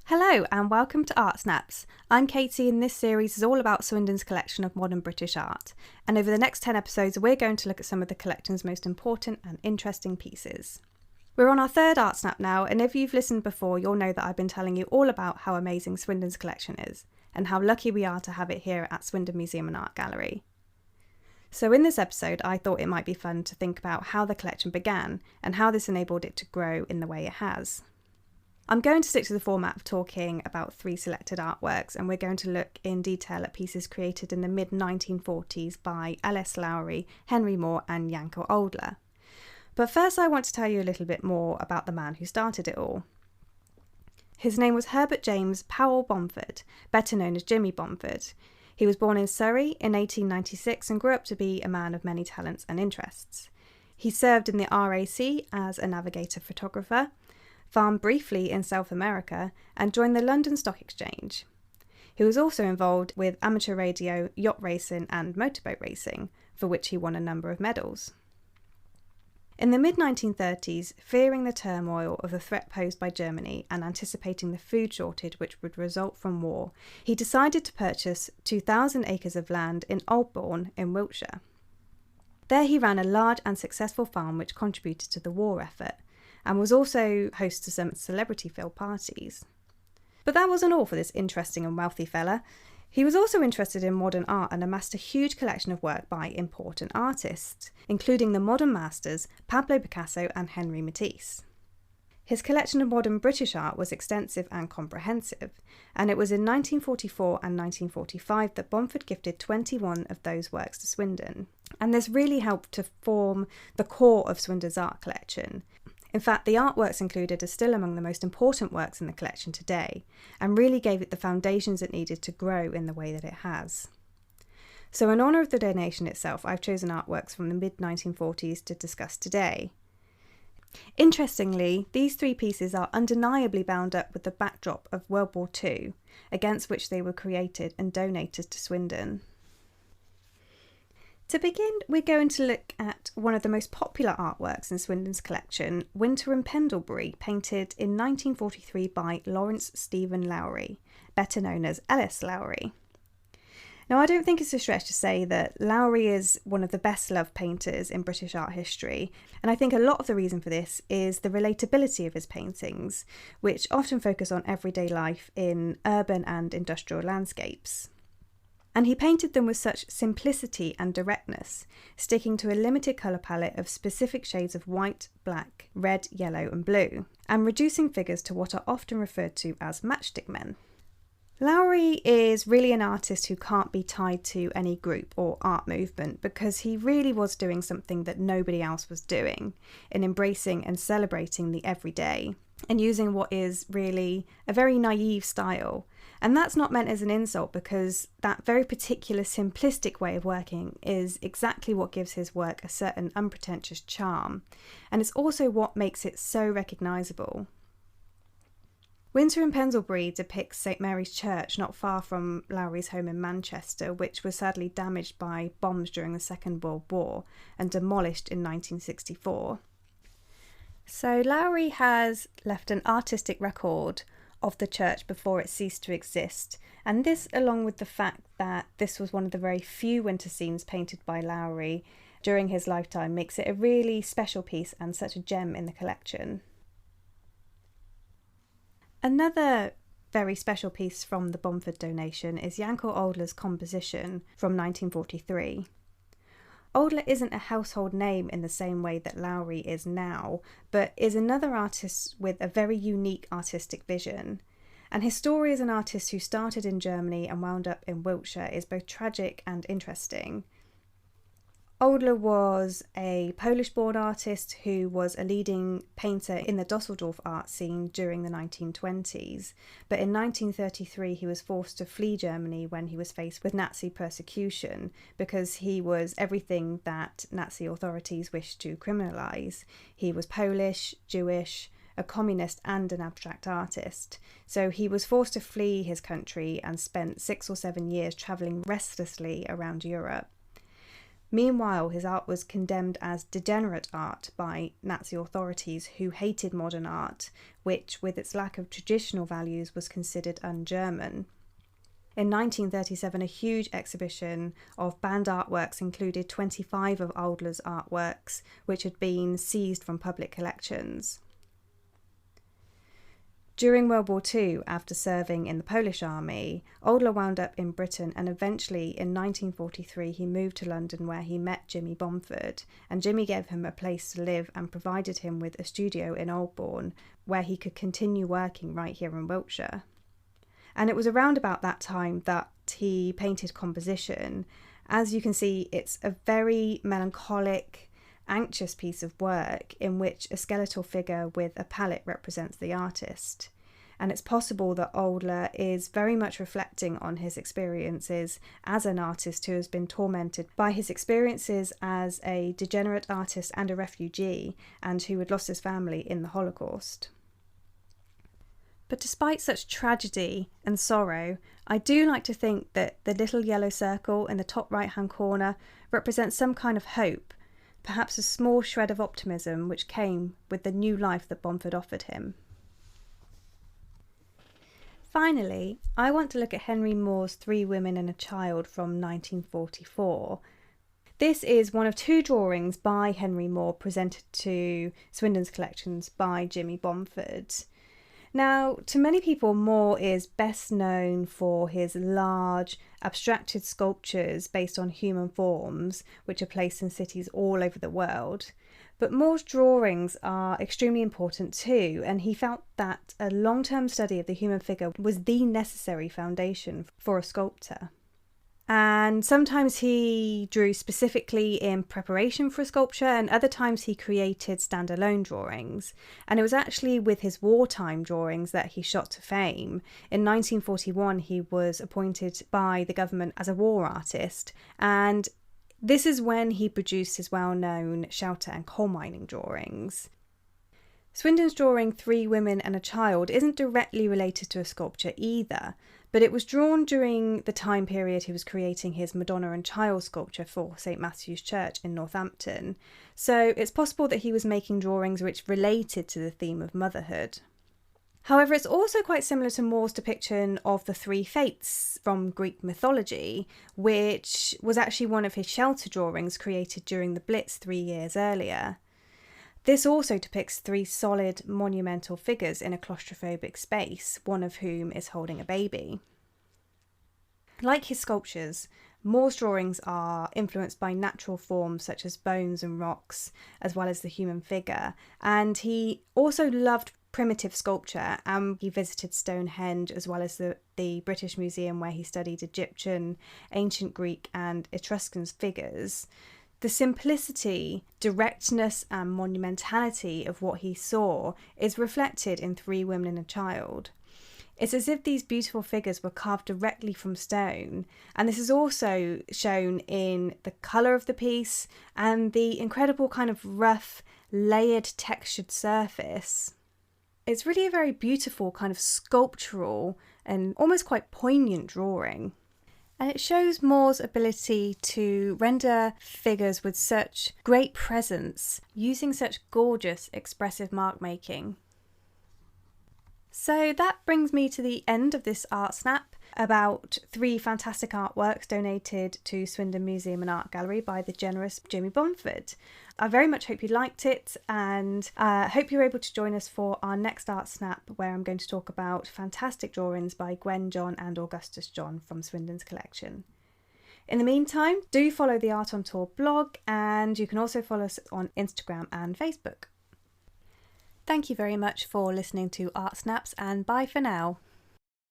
Hello and welcome to Art Snaps. I'm Katie and this series is all about Swindon's collection of modern British art. And over the next 10 episodes we're going to look at some of the collection's most important and interesting pieces. We're on our third Art Snap now, and if you've listened before you'll know that I've been telling you all about how amazing Swindon's collection is and how lucky we are to have it here at Swindon Museum and Art Gallery. So in this episode I thought it might be fun to think about how the collection began and how this enabled it to grow in the way it has. I'm going to stick to the format of talking about three selected artworks, and we're going to look in detail at pieces created in the mid-1940s by L.S. Lowry, Henry Moore and Iskan Alders. But first I want to tell you a little bit more about the man who started it all. His name was Herbert James Powell Bomford, better known as Jimmy Bomford. He was born in Surrey in 1896 and grew up to be a man of many talents and interests. He served in the RAC as a navigator photographer, farmed briefly in South America, and joined the London Stock Exchange. He was also involved with amateur radio, yacht racing and motorboat racing, for which he won a number of medals. In the mid-1930s, fearing the turmoil of the threat posed by Germany and anticipating the food shortage which would result from war, he decided to purchase 2,000 acres of land in Aldbourne in Wiltshire. There he ran a large and successful farm which contributed to the war effort, and was also host to some celebrity-filled parties. But that wasn't all for this interesting and wealthy fella. He was also interested in modern art and amassed a huge collection of work by important artists, including the modern masters Pablo Picasso and Henri Matisse. His collection of modern British art was extensive and comprehensive, and it was in 1944 and 1945 that Bomford gifted 21 of those works to Swindon. And this really helped to form the core of Swindon's art collection. In fact, the artworks included are still among the most important works in the collection today, and really gave it the foundations it needed to grow in the way that it has. So in honour of the donation itself, I've chosen artworks from the mid-1940s to discuss today. Interestingly, these three pieces are undeniably bound up with the backdrop of World War II, against which they were created and donated to Swindon. To begin, we're going to look at one of the most popular artworks in Swindon's collection, Winter in Pendlebury, painted in 1943 by Lawrence Stephen Lowry, better known as L.S. Lowry. Now, I don't think it's a stretch to say that Lowry is one of the best-loved painters in British art history, and I think a lot of the reason for this is the relatability of his paintings, which often focus on everyday life in urban and industrial landscapes. And he painted them with such simplicity and directness, sticking to a limited colour palette of specific shades of white, black, red, yellow and blue, and reducing figures to what are often referred to as matchstick men. Lowry is really an artist who can't be tied to any group or art movement, because he really was doing something that nobody else was doing, in embracing and celebrating the everyday, and using what is really a very naive style. And that's not meant as an insult, because that very particular simplistic way of working is exactly what gives his work a certain unpretentious charm, and it's also what makes it so recognisable. Winter in Pendlebury depicts St Mary's Church not far from Lowry's home in Manchester, which was sadly damaged by bombs during the Second World War and demolished in 1964. So Lowry has left an artistic record of the church before it ceased to exist, and this, along with the fact that this was one of the very few winter scenes painted by Lowry during his lifetime, makes it a really special piece and such a gem in the collection. Another very special piece from the Bomford donation is Iskan Alders' composition from 1943. Alders isn't a household name in the same way that Lowry is now, but is another artist with a very unique artistic vision. And his story as an artist who started in Germany and wound up in Wiltshire is both tragic and interesting. Alders was a Polish-born artist who was a leading painter in the Dusseldorf art scene during the 1920s, but in 1933 he was forced to flee Germany when he was faced with Nazi persecution, because he was everything that Nazi authorities wished to criminalise. He was Polish, Jewish, a communist and an abstract artist, so he was forced to flee his country and spent 6 or 7 years travelling restlessly around Europe. Meanwhile, his art was condemned as degenerate art by Nazi authorities who hated modern art, which, with its lack of traditional values, was considered un-German. In 1937, a huge exhibition of banned artworks included 25 of Alders' artworks, which had been seized from public collections. During World War II, after serving in the Polish army, Aldler wound up in Britain, and eventually in 1943 he moved to London, where he met Jimmy Bomford, and Jimmy gave him a place to live and provided him with a studio in Oldbourne where he could continue working right here in Wiltshire. And it was around about that time that he painted Composition. As you can see, it's a very melancholic, anxious piece of work in which a skeletal figure with a palette represents the artist. And it's possible that Aldler is very much reflecting on his experiences as an artist who has been tormented by his experiences as a degenerate artist and a refugee, and who had lost his family in the Holocaust. But despite such tragedy and sorrow, I do like to think that the little yellow circle in the top right-hand corner represents some kind of hope, perhaps a small shred of optimism which came with the new life that Bomford offered him. Finally, I want to look at Henry Moore's 3 Women and a Child from 1944. This is one of 2 drawings by Henry Moore presented to Swindon's Collections by Jimmy Bomford. Now, to many people, Moore is best known for his large, abstracted sculptures based on human forms, which are placed in cities all over the world. But Moore's drawings are extremely important too, and he felt that a long-term study of the human figure was the necessary foundation for a sculptor. And sometimes he drew specifically in preparation for a sculpture, and other times he created standalone drawings. And it was actually with his wartime drawings that he shot to fame. In 1941, he was appointed by the government as a war artist, and this is when he produced his well-known shelter and coal mining drawings. Swindon's drawing 3 Women and a Child isn't directly related to a sculpture either, but it was drawn during the time period he was creating his Madonna and Child sculpture for St Matthew's Church in Northampton, so it's possible that he was making drawings which related to the theme of motherhood. However, it's also quite similar to Moore's depiction of the 3 Fates from Greek mythology, which was actually one of his shelter drawings created during the Blitz 3 years earlier. This also depicts 3 solid, monumental figures in a claustrophobic space, one of whom is holding a baby. Like his sculptures, Moore's drawings are influenced by natural forms such as bones and rocks, as well as the human figure, and he also loved primitive sculpture, and he visited Stonehenge as well as the British Museum, where he studied Egyptian, ancient Greek and Etruscan figures. The simplicity, directness and monumentality of what he saw is reflected in 3 Women and a Child. It's as if these beautiful figures were carved directly from stone, and this is also shown in the colour of the piece and the incredible kind of rough, layered, textured surface. It's really a very beautiful kind of sculptural and almost quite poignant drawing. And it shows Moore's ability to render figures with such great presence, using such gorgeous, expressive mark making. So that brings me to the end of this Art Snap about 3 fantastic artworks donated to Swindon Museum and Art Gallery by the generous Jimmy Bomford. I very much hope you liked it, and hope you're able to join us for our next Art Snap, where I'm going to talk about fantastic drawings by Gwen John and Augustus John from Swindon's collection. In the meantime, do follow the Art on Tour blog, and you can also follow us on Instagram and Facebook. Thank you very much for listening to Art Snaps, and bye for now.